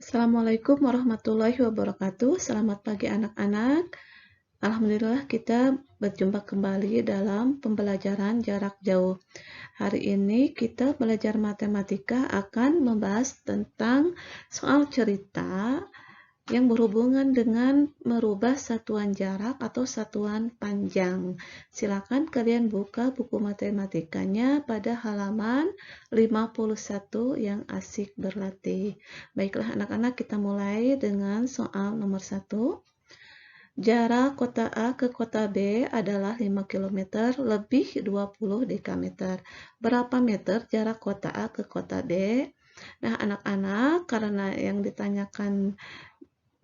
Assalamualaikum warahmatullahi wabarakatuh. Selamat pagi anak-anak. Alhamdulillah kita berjumpa kembali dalam pembelajaran jarak jauh. Hari ini kita belajar matematika akan membahas tentang soal cerita yang berhubungan dengan merubah satuan jarak atau satuan panjang. Silakan kalian buka buku matematikanya pada halaman 51 yang asik berlatih. Baiklah anak-anak, kita mulai dengan soal nomor 1. Jarak kota A ke kota B adalah 5 km lebih 20 dekameter. Berapa meter jarak kota A ke kota B? Nah, anak-anak, karena yang ditanyakan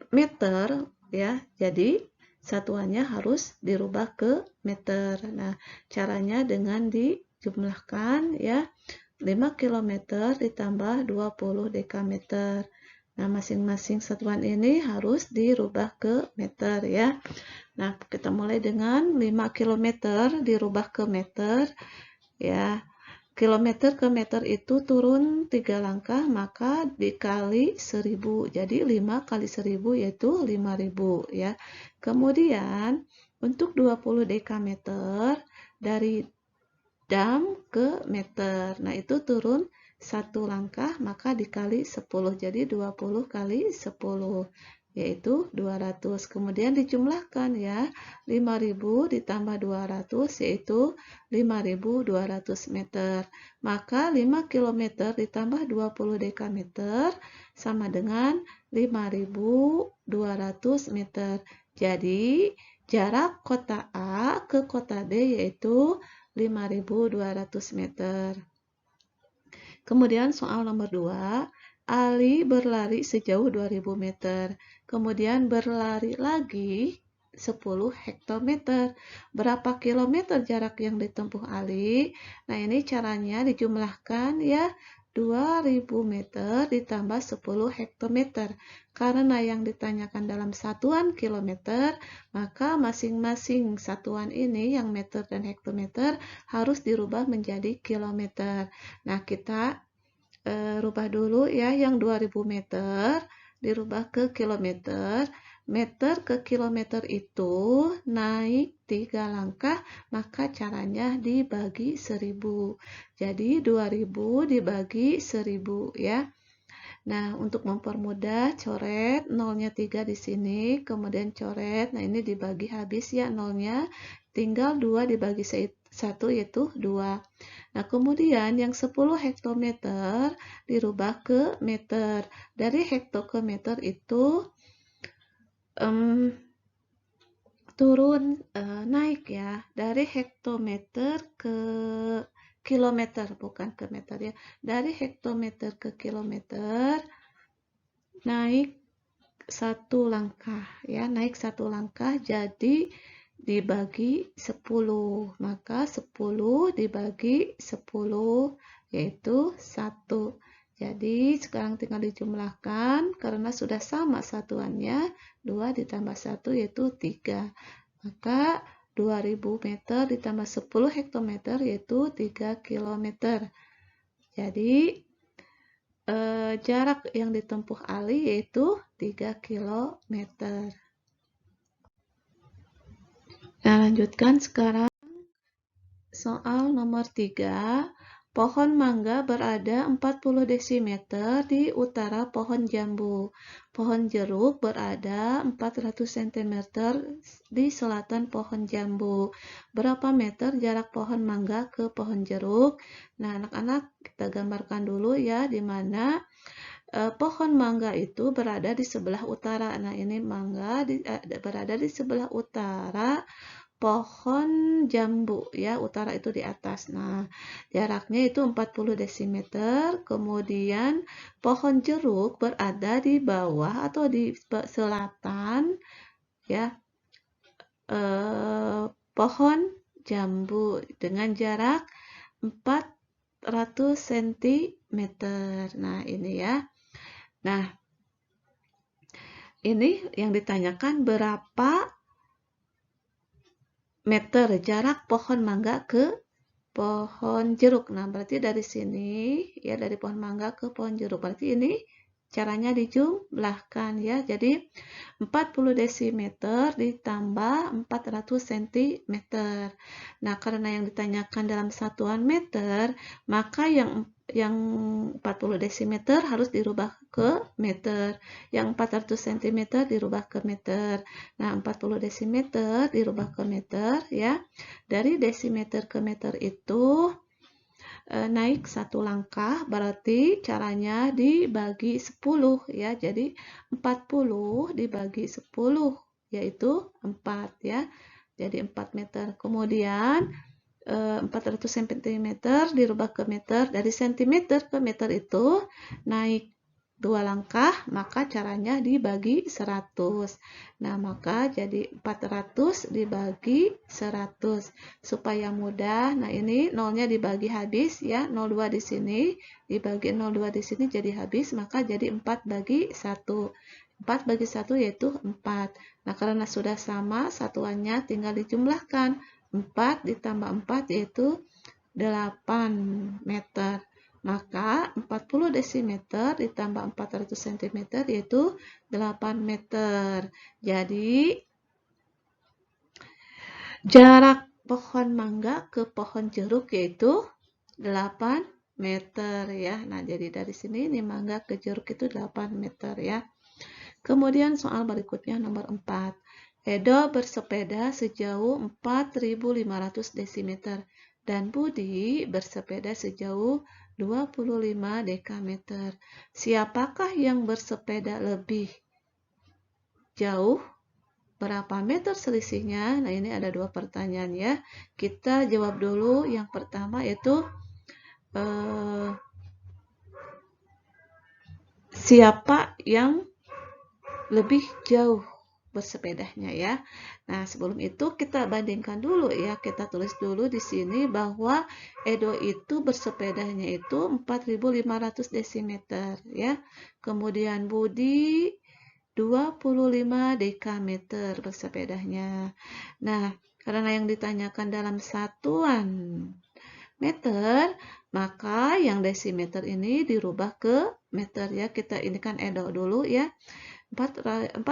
meter ya, jadi satuannya harus dirubah ke meter. Nah, caranya dengan dijumlahkan ya, 5 km ditambah 20 dekameter. Nah, masing-masing satuan ini harus dirubah ke meter ya. Nah, kita mulai dengan 5 km dirubah ke meter ya. Kilometer ke meter itu turun 3 langkah, maka dikali 1000. Jadi 5 kali 1000 yaitu 5000 ya. Kemudian untuk 20 dekameter dari dam ke meter. Nah, itu turun 1 langkah, maka dikali 10. Jadi 20 kali 10 yaitu 200. Kemudian dijumlahkan ya, 5000 ditambah 200 yaitu 5200 meter. Maka 5 km ditambah 20 dekameter sama dengan 5200 meter. Jadi jarak kota A ke kota B yaitu 5200 meter. Kemudian soal nomor 2, Ali berlari sejauh 2000 meter. Kemudian berlari lagi 10 hektometer. Berapa kilometer jarak yang ditempuh Ali? Nah, ini caranya dijumlahkan ya. 2000 meter ditambah 10 hektometer. Karena yang ditanyakan dalam satuan kilometer, maka masing-masing satuan ini yang meter dan hektometer harus dirubah menjadi kilometer. Nah, kita rubah dulu ya, yang 2000 meter dirubah ke kilometer. Meter ke kilometer itu naik 3 langkah, maka caranya dibagi 1000. Jadi 2000 dibagi 1000 ya. Nah, untuk mempermudah, coret nolnya 3 di sini, kemudian coret. Nah, ini dibagi habis ya nolnya. Tinggal 2 dibagi 1 yaitu 2. Nah, kemudian yang 10 hektometer dirubah ke meter. Dari hekto ke meter itu turun naik ya. Dari hektometer ke kilometer, bukan ke meter ya. Dari hektometer ke kilometer naik 1 langkah ya, naik 1 langkah, jadi dibagi 10. Maka 10 dibagi 10 yaitu 1. Jadi sekarang tinggal dijumlahkan karena sudah sama satuannya, 2 ditambah 1 yaitu 3. Maka 2000 meter ditambah 10 hektometer yaitu 3 kilometer. Jadi jarak yang ditempuh Ali yaitu 3 kilometer. Nah, lanjutkan sekarang soal nomor 3. Pohon mangga berada 40 desimeter di utara pohon jambu. Pohon jeruk berada 400 cm di selatan pohon jambu. Berapa meter jarak pohon mangga ke pohon jeruk? Nah, anak-anak kita gambarkan dulu ya, di mana pohon mangga itu berada di sebelah utara. Nah, ini mangga berada di sebelah utara pohon jambu ya, utara itu di atas. Nah, jaraknya itu 40 desimeter. Kemudian pohon jeruk berada di bawah atau di selatan ya, pohon jambu dengan jarak 400 cm. Nah, ini ya. Nah, ini yang ditanyakan berapa meter jarak pohon mangga ke pohon jeruk. Nah, berarti dari sini ya, dari pohon mangga ke pohon jeruk. Berarti ini caranya dijumlahkan ya. Jadi 40 desimeter ditambah 400 cm. Nah, karena yang ditanyakan dalam satuan meter, maka yang 40 desimeter harus dirubah ke meter. Yang 400 cm dirubah ke meter. Nah, 40 desimeter dirubah ke meter ya. Dari desimeter ke meter itu naik satu langkah, berarti caranya dibagi 10 ya. Jadi 40 dibagi 10 yaitu 4 ya. Jadi 4 meter. Kemudian 400 cm dirubah ke meter. Dari cm ke meter itu naik 2 langkah, maka caranya dibagi 100. Nah, maka jadi 400 dibagi 100. Supaya mudah, nah ini nolnya dibagi habis ya, 02 di sini dibagi 02 di sini jadi habis, maka jadi 4 bagi 1. 4 bagi 1 yaitu 4. Nah, karena sudah sama satuannya tinggal dijumlahkan. 4 ditambah 4 yaitu 8 meter. Maka 40 desimeter ditambah 400 cm yaitu 8 meter. Jadi jarak pohon mangga ke pohon jeruk yaitu 8 meter ya. Nah, jadi dari sini ini mangga ke jeruk itu 8 meter ya. Kemudian soal berikutnya nomor 4. Edo bersepeda sejauh 4.500 desimeter dan Budi bersepeda sejauh 25 dekameter. Siapakah yang bersepeda lebih jauh? Berapa meter selisihnya? Nah, ini ada dua pertanyaan ya. Kita jawab dulu yang pertama yaitu siapa yang lebih jauh bersepedanya ya. Nah, sebelum itu kita bandingkan dulu ya. Kita tulis dulu di sini bahwa Edo itu bersepedanya itu 4.500 desimeter ya. Kemudian Budi 25 dekameter bersepedanya. Nah, karena yang ditanyakan dalam satuan meter, maka yang desimeter ini dirubah ke meter ya. Kita ini kan Edo dulu ya. 4.500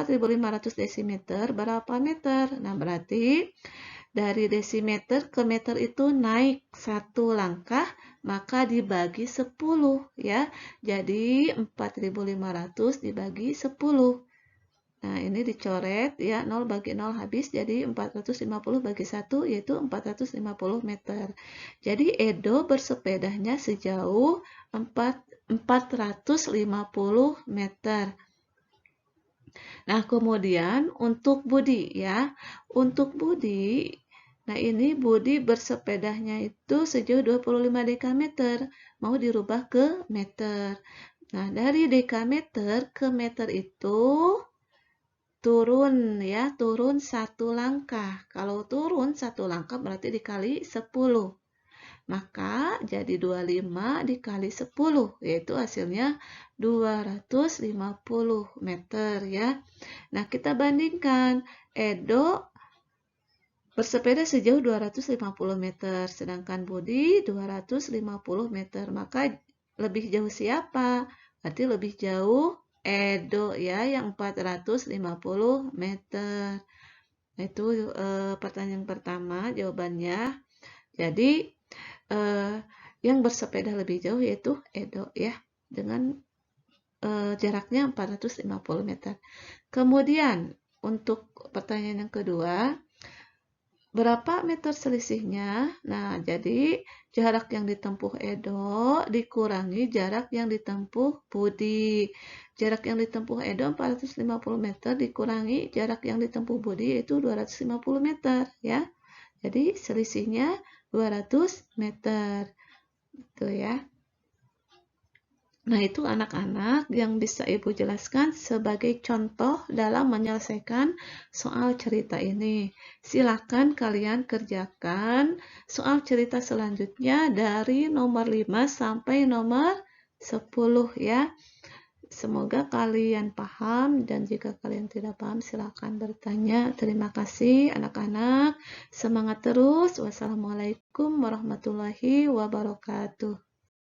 desimeter berapa meter? Nah, berarti dari desimeter ke meter itu naik satu langkah, maka dibagi 10 ya. Jadi 4.500 dibagi 10. Nah, ini dicoret ya, 0 bagi 0 habis, jadi 450 bagi 1 yaitu 450 meter. Jadi Edo bersepedanya sejauh 450 meter. Nah, kemudian untuk Budi ya. Untuk Budi, nah ini Budi bersepedanya itu sejauh 25 dekameter. Mau dirubah ke meter. Nah, dari dekameter ke meter itu turun ya, turun satu langkah. Kalau turun satu langkah berarti dikali 10. Maka jadi 25 dikali 10, yaitu hasilnya 250 meter ya. Nah, kita bandingkan. Edo bersepeda sejauh 250 meter, sedangkan Budi 250 meter. Maka lebih jauh siapa? Berarti lebih jauh Edo ya, yang 450 meter. Nah, itu pertanyaan pertama jawabannya. Jadi yang bersepeda lebih jauh yaitu Edo ya, dengan jaraknya 450 meter. Kemudian untuk pertanyaan yang kedua, berapa meter selisihnya? Nah, jadi jarak yang ditempuh Edo dikurangi jarak yang ditempuh Budi. Jarak yang ditempuh Edo 450 meter dikurangi jarak yang ditempuh Budi yaitu 250 meter ya. Jadi selisihnya 200 meter. Itu ya. Nah, itu anak-anak yang bisa Ibu jelaskan sebagai contoh dalam menyelesaikan soal cerita ini. Silakan kalian kerjakan soal cerita selanjutnya dari nomor 5 sampai nomor 10 ya. Semoga kalian paham, dan jika kalian tidak paham silakan bertanya. Terima kasih anak-anak. Semangat terus. Wassalamualaikum warahmatullahi wabarakatuh.